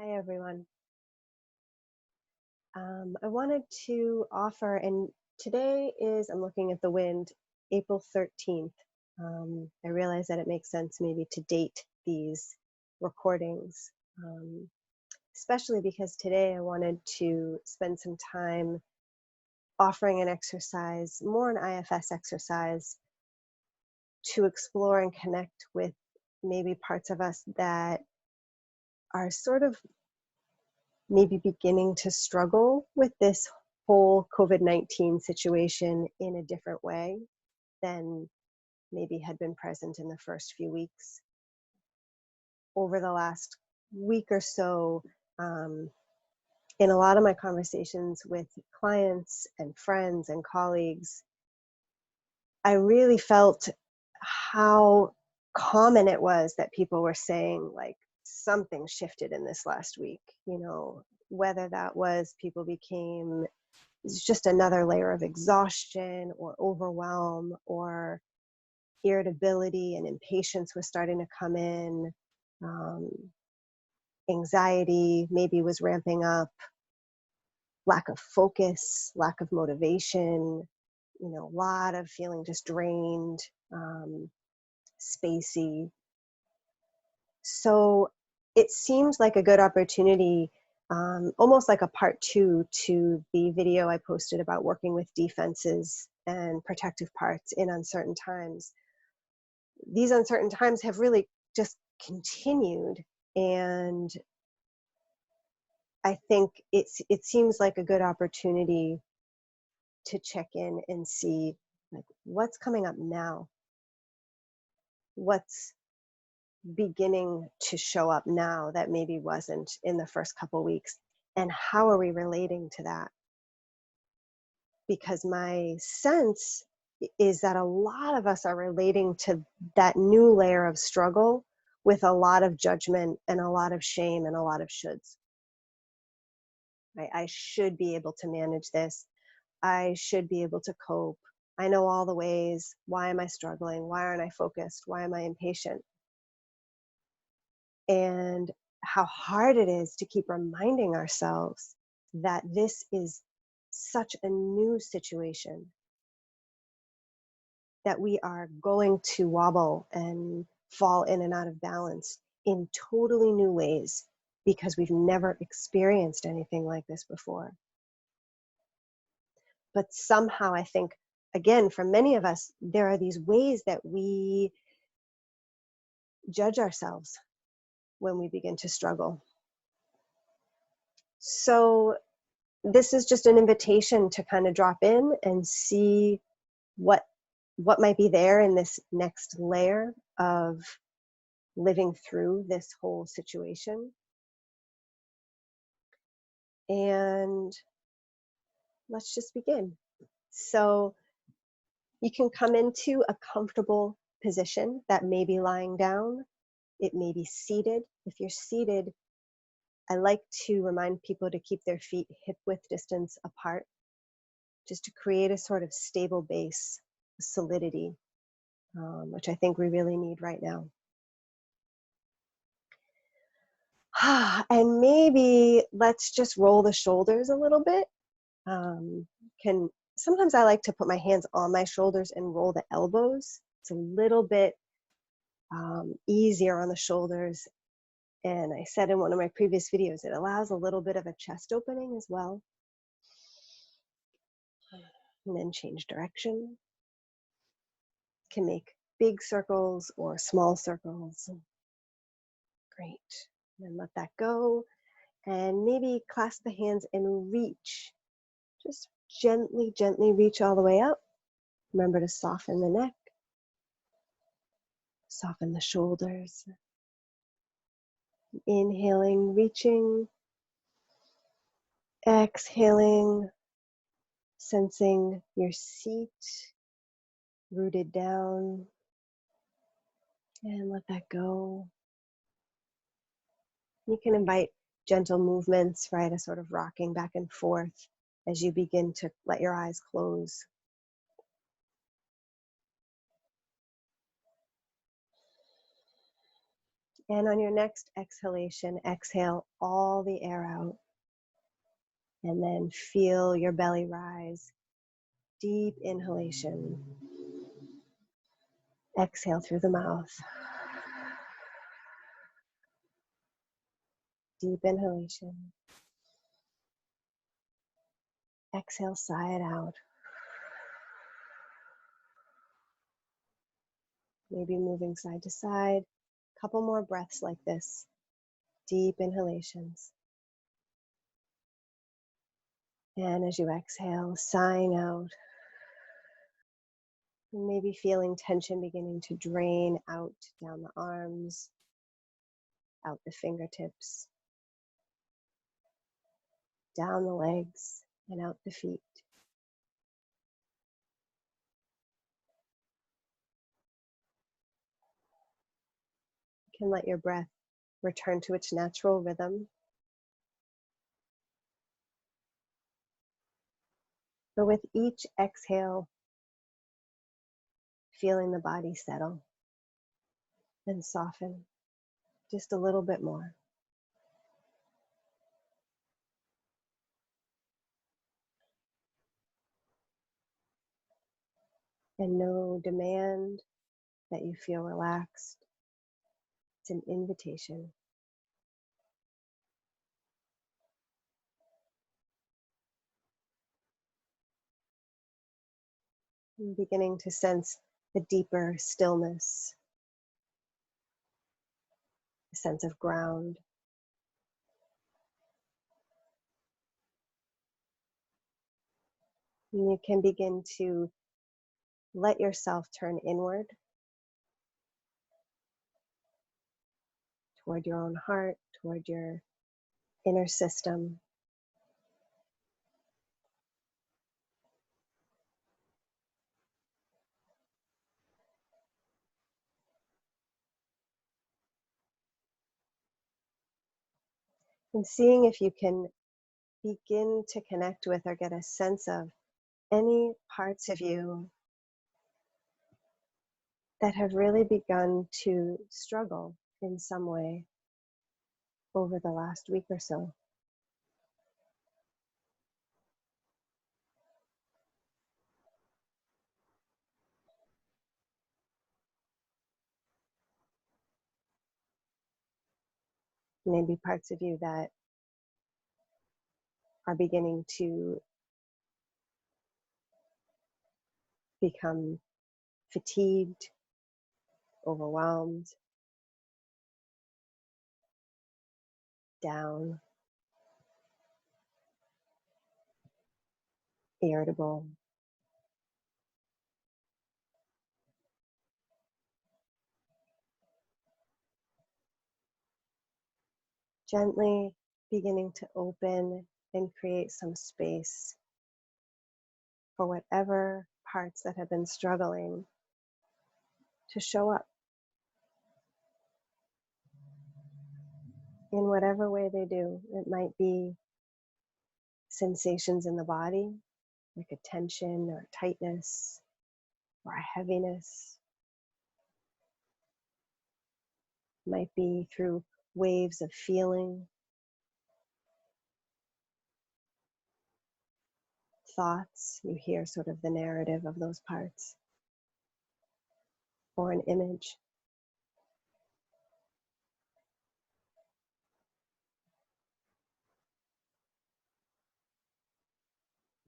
Hi, everyone. I wanted to offer, and today is, I'm looking at the wind, April 13th. I realize that it makes sense maybe to date these recordings, especially because today I wanted to spend some time offering an exercise, more an IFS exercise, to explore and connect with maybe parts of us that are sort of maybe beginning to struggle with this whole COVID-19 situation in a different way than maybe had been present in the first few weeks. Over the last week or so, in a lot of my conversations with clients and friends and colleagues, I really felt how common it was that people were saying, like, something shifted in this last week, whether that was people became, it's just another layer of exhaustion or overwhelm, or irritability and impatience was starting to come in. Um, Anxiety maybe was ramping up, lack of focus, lack of motivation, a lot of feeling just drained, spacey. So it seems like a good opportunity, almost like a part two to the video I posted about working with defenses and protective parts in uncertain times. These uncertain times have really just continued, and I think it seems like a good opportunity to check in and see, like, what's coming up now, what's beginning to show up now that maybe wasn't in the first couple weeks, and how are we relating to that? Because my sense is that a lot of us are relating to that new layer of struggle with a lot of judgment and a lot of shame and a lot of shoulds. Right? I should be able to manage this. I should be able to cope. I know all the ways. Why am I struggling? Why aren't I focused? Why am I impatient? And how hard it is to keep reminding ourselves that this is such a new situation, that we are going to wobble and fall in and out of balance in totally new ways because we've never experienced anything like this before. But somehow I think, again, for many of us, there are these ways that we judge ourselves when we begin to struggle. So this is just an invitation to kind of drop in and see what might be there in this next layer of living through this whole situation. And let's just begin. So you can come into a comfortable position. That may be lying down, it may be seated. If you're seated, I like to remind people to keep their feet hip width distance apart, just to create a sort of stable base, solidity, which I think we really need right now. And maybe let's just roll the shoulders a little bit. Sometimes I like to put my hands on my shoulders and roll the elbows. It's a little bit easier on the shoulders. And I said in one of my previous videos, it allows a little bit of a chest opening as well. And then change direction. Can make big circles or small circles. Great. And then let that go. And maybe clasp the hands and reach. Just gently, gently reach all the way up. Remember to soften the neck. Soften the shoulders. Inhaling, reaching. Exhaling, sensing your seat rooted down. And let that go. You can invite gentle movements, right? A sort of rocking back and forth as you begin to let your eyes close. And on your next exhalation, exhale all the air out and then feel your belly rise. Deep inhalation. Exhale through the mouth. Deep inhalation. Exhale, sigh it out. Maybe moving side to side. Couple more breaths like this. Deep inhalations. And as you exhale, sighing out. And maybe feeling tension beginning to drain out down the arms, out the fingertips, down the legs, and out the feet. You can let your breath return to its natural rhythm. But with each exhale, feeling the body settle and soften just a little bit more. And no demand that you feel relaxed. It's an invitation. And beginning to sense the deeper stillness, a sense of ground. And you can begin to let yourself turn inward toward your own heart, toward your inner system. And seeing if you can begin to connect with or get a sense of any parts of you that have really begun to struggle in some way over the last week or so. Maybe parts of you that are beginning to become fatigued, overwhelmed, down, irritable. Gently beginning to open and create some space for whatever parts that have been struggling to show up in whatever way they do. It might be sensations in the body, like a tension or tightness or a heaviness. It might be through waves of feeling, thoughts. You hear sort of the narrative of those parts, or an image.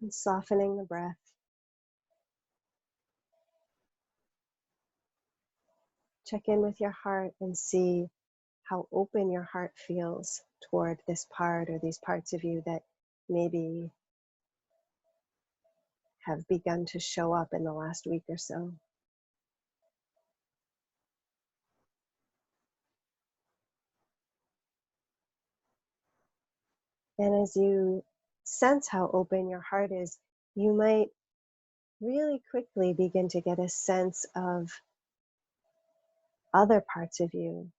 And softening the breath. Check in with your heart and see how open your heart feels toward this part or these parts of you that maybe have begun to show up in the last week or so. And as you sense how open your heart is, you might really quickly begin to get a sense of other parts of you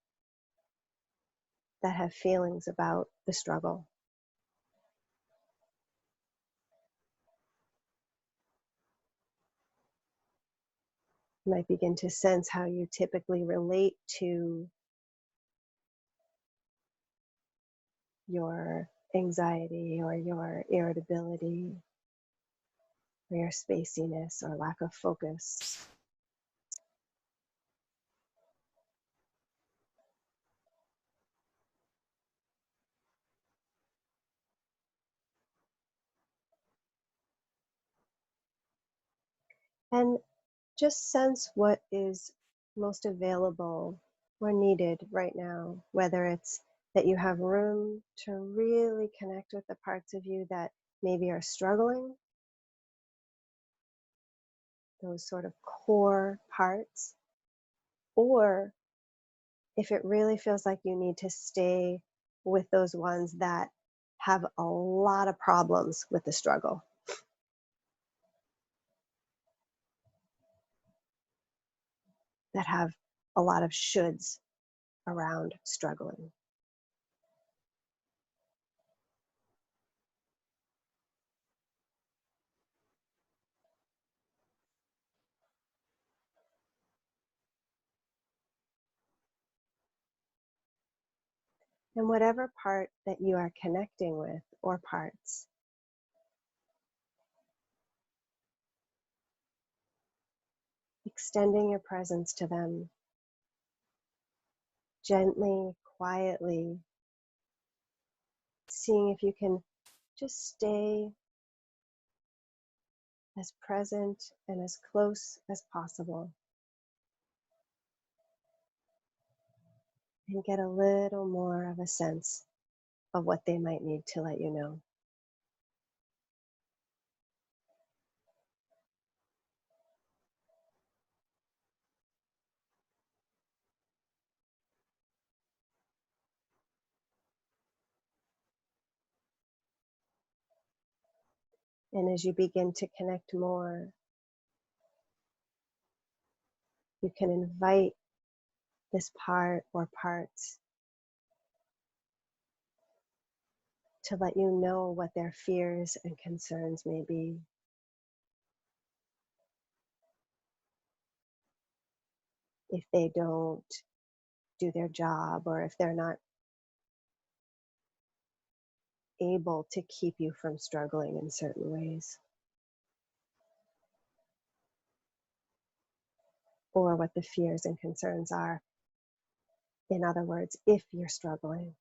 that have feelings about the struggle. You might begin to sense how you typically relate to your anxiety or your irritability or your spaciness or lack of focus. And just sense what is most available or needed right now, whether it's that you have room to really connect with the parts of you that maybe are struggling, those sort of core parts, or if it really feels like you need to stay with those ones that have a lot of problems with the struggle, that have a lot of shoulds around struggling. And whatever part that you are connecting with or parts, extending your presence to them gently, quietly, seeing if you can just stay as present and as close as possible and get a little more of a sense of what they might need to let you know. And as you begin to connect more, you can invite this part or parts to let you know what their fears and concerns may be. If they don't do their job, or if they're not able to keep you from struggling in certain ways, or what the fears and concerns are. In other words, if you're struggling,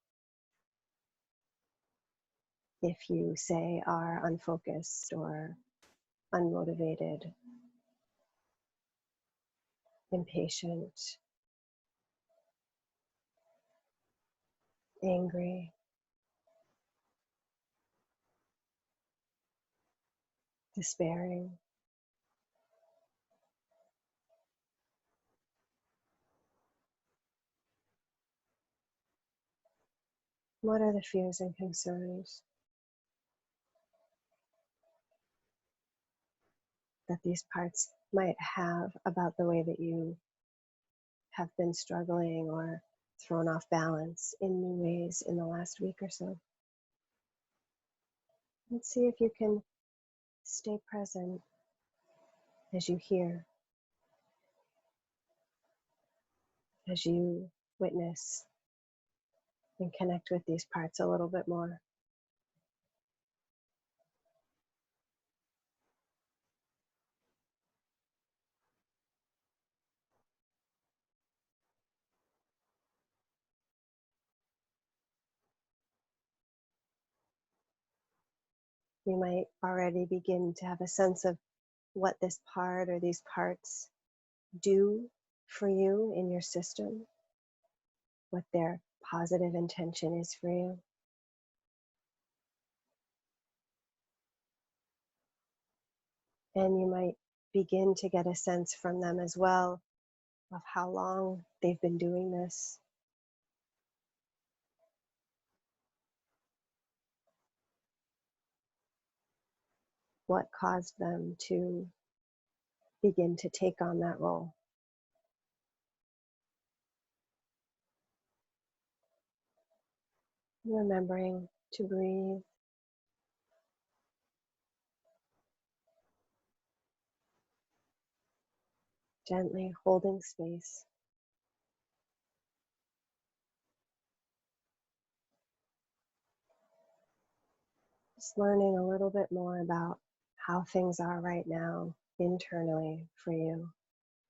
if you say are unfocused or unmotivated, impatient, angry, despairing, what are the fears and concerns that these parts might have about the way that you have been struggling or thrown off balance in new ways in the last week or so? Let's see if you can stay present as you hear, as you witness and connect with these parts a little bit more. You might already begin to have a sense of what this part or these parts do for you in your system, what their positive intention is for you. And you might begin to get a sense from them as well of how long they've been doing this, what caused them to begin to take on that role. Remembering to breathe, gently holding space. Just learning a little bit more about how things are right now internally for you,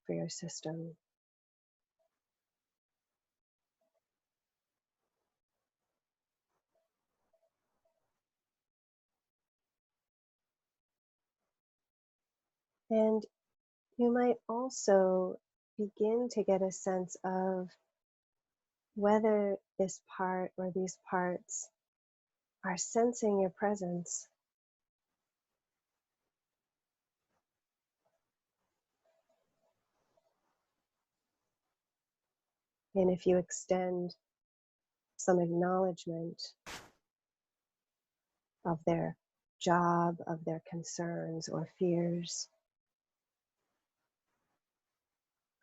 for your system. And you might also begin to get a sense of whether this part or these parts are sensing your presence. And if you extend some acknowledgement of their job, of their concerns or fears,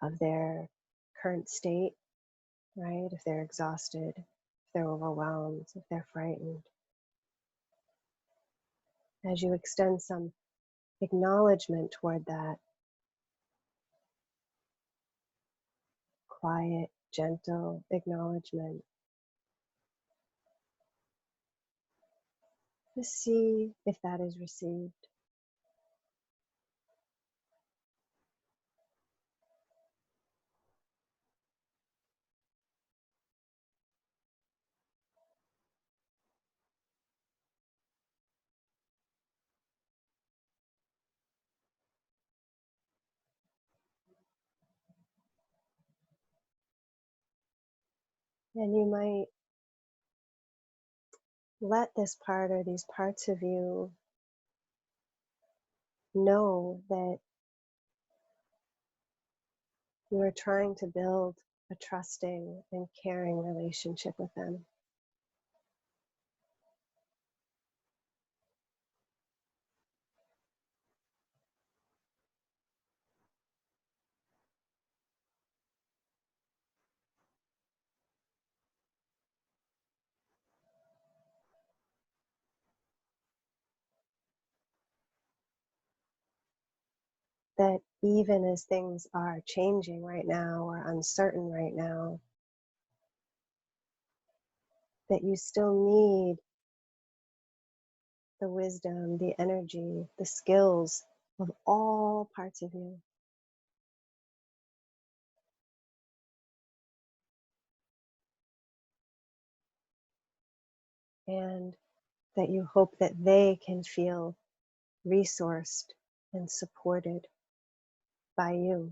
of their current state, right? If they're exhausted, if they're overwhelmed, if they're frightened. As you extend some acknowledgement toward that, quiet, gentle acknowledgement, to see if that is received. And you might let this part or these parts of you know that you are trying to build a trusting and caring relationship with them. That even as things are changing right now or uncertain right now, that you still need the wisdom, the energy, the skills of all parts of you. And that you hope that they can feel resourced and supported by you.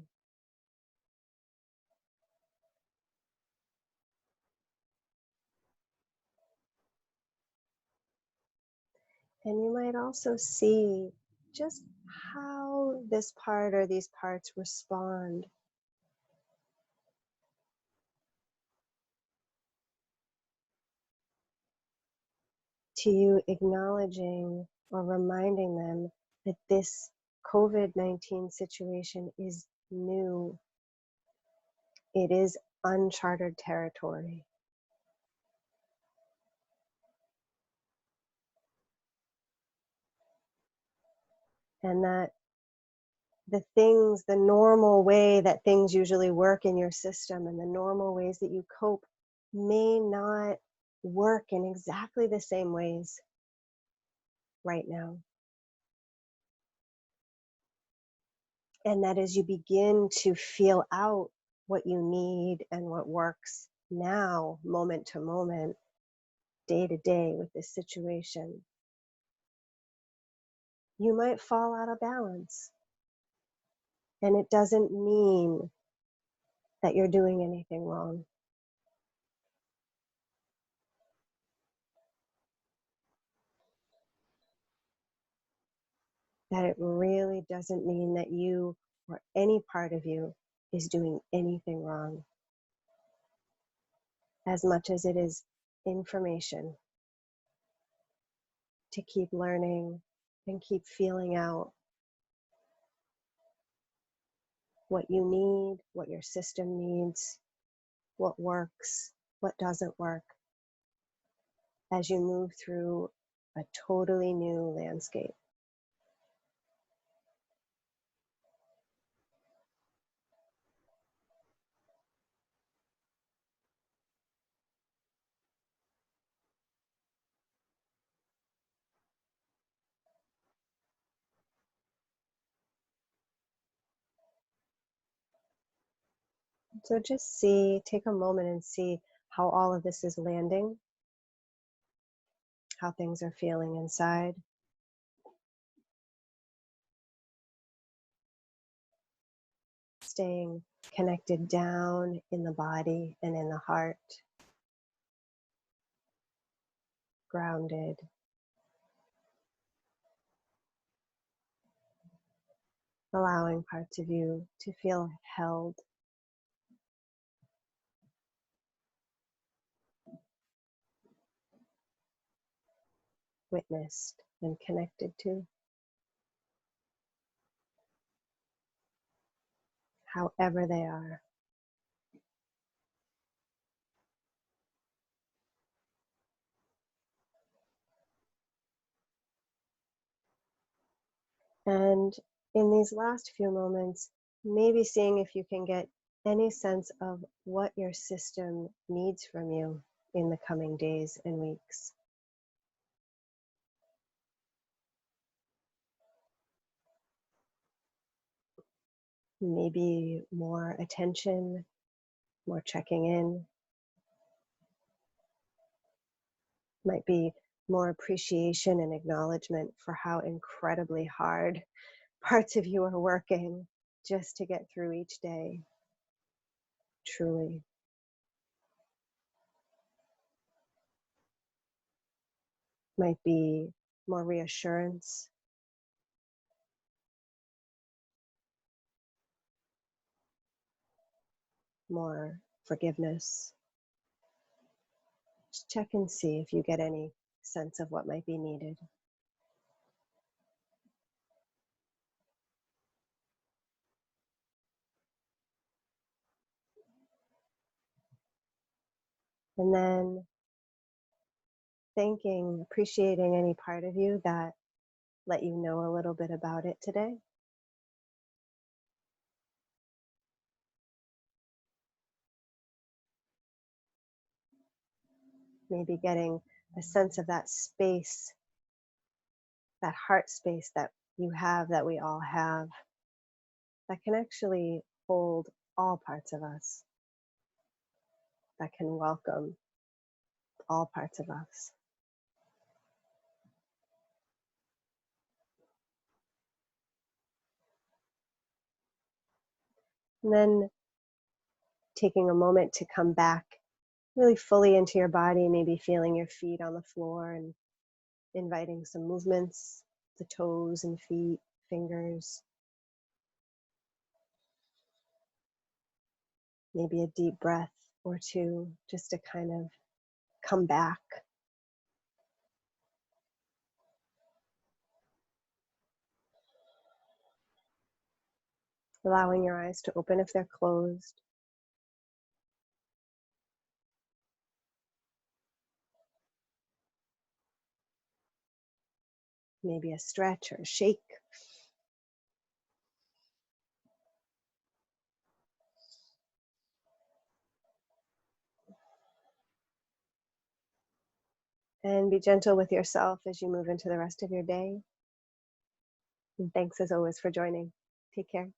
And you might also see just how this part or these parts respond to you acknowledging or reminding them that this COVID-19 situation is new. It is uncharted territory. And that the things, the normal way that things usually work in your system and the normal ways that you cope may not work in exactly the same ways right now. And that as you begin to feel out what you need and what works now, moment to moment, day to day with this situation, you might fall out of balance. And it doesn't mean that you're doing anything wrong. That it really doesn't mean that you or any part of you is doing anything wrong, as much as it is information to keep learning and keep feeling out what you need, what your system needs, what works, what doesn't work, as you move through a totally new landscape. So just take a moment and see how all of this is landing, how things are feeling inside. Staying connected down in the body and in the heart, grounded, allowing parts of you to feel held, witnessed, and connected to, however they are. And in these last few moments, maybe seeing if you can get any sense of what your system needs from you in the coming days and weeks. Maybe more attention, more checking in, might be more appreciation and acknowledgement for how incredibly hard parts of you are working just to get through each day, truly. Might be more reassurance, more forgiveness. Just check and see if you get any sense of what might be needed. And then thanking, appreciating any part of you that let you know a little bit about it today. Maybe getting a sense of that space, that heart space that you have, that we all have, that can actually hold all parts of us, that can welcome all parts of us. And then taking a moment to come back really fully into your body, maybe feeling your feet on the floor and inviting some movements, the toes and feet, fingers, maybe a deep breath or two, just to kind of come back. Allowing your eyes to open if they're closed. Maybe a stretch or a shake. And be gentle with yourself as you move into the rest of your day. And thanks as always for joining. Take care.